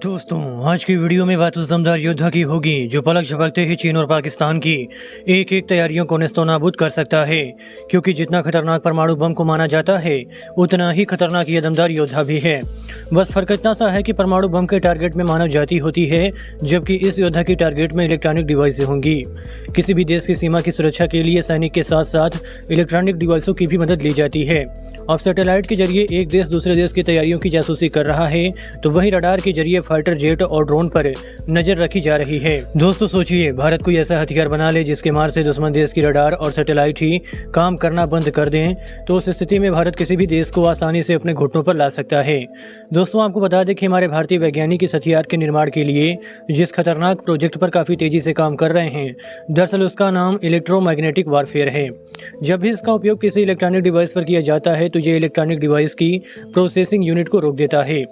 दोस्तों, आज की वीडियो में बात उस दमदार योद्धा की होगी जो पलक झपकते ही चीन और पाकिस्तान की एक एक तैयारियों को नेस्तनाबूद कर सकता है। क्योंकि जितना खतरनाक परमाणु बम को माना जाता है, उतना ही खतरनाक ये दमदार योद्धा भी है। बस फर्क इतना सा है कि परमाणु बम के टारगेट में मानव जाति होती है, जबकि इस योद्धा की टारगेट में इलेक्ट्रॉनिक डिवाइसें होंगी। किसी भी देश की सीमा की सुरक्षा के लिए सैनिक के साथ साथ इलेक्ट्रॉनिक डिवाइसों की भी मदद ली जाती है। अब सैटेलाइट के जरिए एक देश दूसरे देश की तैयारियों की जासूसी कर रहा है, तो वहीं रडार के जरिए फाइटर जेट और ड्रोन पर नजर रखी जा रही है। दोस्तों सोचिए, भारत कोई ऐसा हथियार बना ले जिसके मार से दुश्मन देश की रडार और सैटेलाइट ही काम करना बंद कर दें, तो उस स्थिति में भारत किसी भी देश को आसानी से अपने घुटनों पर ला सकता है। दोस्तों, आपको बता दें कि हमारे भारतीय वैज्ञानिक इस हथियार के निर्माण के लिए जिस खतरनाक प्रोजेक्ट पर काफी तेजी से काम कर रहे हैं, दरअसल उसका नाम इलेक्ट्रोमैग्नेटिक वारफेयर है। जब भी इसका उपयोग किसी इलेक्ट्रॉनिक डिवाइस पर किया जाता है, तो ये इलेक्ट्रॉनिक डिवाइस की प्रोसेसिंग यूनिट को रोक देता है।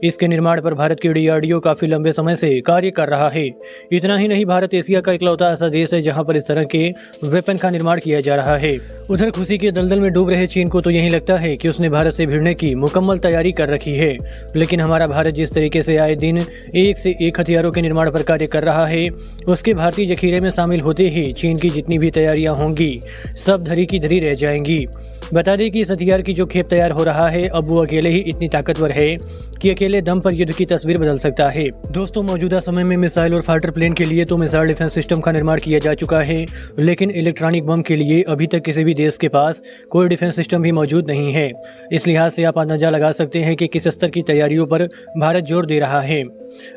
इसके निर्माण पर भारत की डीआरडीओ काफी लंबे समय से कार्य कर रहा है। इतना ही नहीं, भारत एशिया का इकलौता ऐसा देश है जहां पर इस तरह के वेपन का निर्माण किया जा रहा है। उधर खुशी के दलदल में डूब रहे चीन को तो यही लगता है कि उसने भारत से भिड़ने की मुकम्मल तैयारी कर रखी है। लेकिन हमारा भारत जिस तरीके से आए दिन एक से एक हथियारों के निर्माण पर कार्य कर रहा है, उसके भारतीय जखीरे में शामिल होते ही चीन की जितनी भी तैयारियां होंगी, सब धरी की धरी रह जाएंगी। बता दें कि इस हथियार की जो खेप तैयार हो रहा है, अब वो अकेले ही इतनी ताकतवर है कि अकेले दम पर युद्ध की तस्वीर बदल सकता है। दोस्तों, मौजूदा समय में मिसाइल और फाइटर प्लेन के लिए तो मिसाइल डिफेंस सिस्टम का निर्माण किया जा चुका है, लेकिन इलेक्ट्रॉनिक बम के लिए अभी तक किसी भी देश के पास कोई डिफेंस सिस्टम भी मौजूद नहीं है। इस लिहाज से आप अंदाजा लगा सकते हैं कि किस स्तर की तैयारियों पर भारत जोर दे रहा है।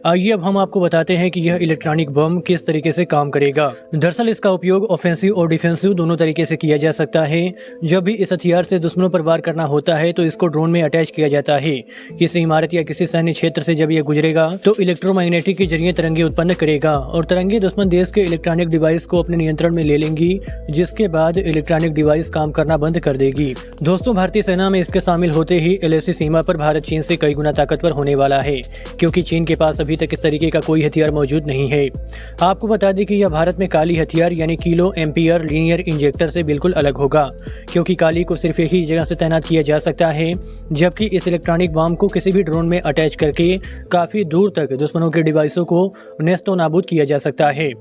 आइए अब हम आपको बताते हैं कि यह इलेक्ट्रॉनिक बम किस तरीके से काम करेगा। दरअसल इसका उपयोग ऑफेंसिव और डिफेंसिव दोनों तरीके से किया जा सकता है। जब भी इस हथियार से दुश्मनों पर वार करना होता है, तो इसको ड्रोन में अटैच किया जाता है। किसी इमारत या किसी सैन्य क्षेत्र से जब यह गुजरेगा, तो इलेक्ट्रोमैग्नेटिक के जरिए तरंगे उत्पन्न करेगा और तरंगे दुश्मन देश के इलेक्ट्रॉनिक डिवाइस को अपने नियंत्रण में ले लेंगी, जिसके बाद इलेक्ट्रॉनिक डिवाइस काम करना बंद कर देगी। दोस्तों, भारतीय सेना में इसके शामिल होते ही एलएसी सीमा पर भारत चीन से कई गुना ताकतवर होने वाला है, क्योंकि चीन के पास अभी तक इस तरीके का कोई हथियार मौजूद नहीं है। आपको बता दें कि यह भारत में काली हथियार यानी किलो एम्पियर लीनियर इंजेक्टर से बिल्कुल अलग होगा, क्योंकि काली को सिर्फ एक ही जगह से तैनात किया जा सकता है, जबकि इस इलेक्ट्रॉनिक बम को किसी भी ड्रोन में अटैच करके काफी दूर तक दुश्मनों के डिवाइसों को नेस्तो नाबूद किया जा सकता है।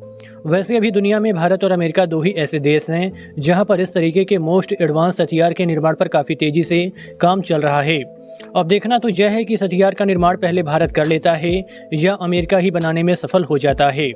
वैसे अभी दुनिया में भारत और अमेरिका दो ही ऐसे देश हैं जहां पर इस तरीके के मोस्ट एडवांस हथियार के निर्माण पर काफी तेजी से काम चल रहा है। अब देखना तो यह है कि इस हथियार का निर्माण पहले भारत कर लेता है या अमेरिका ही बनाने में सफल हो जाता है।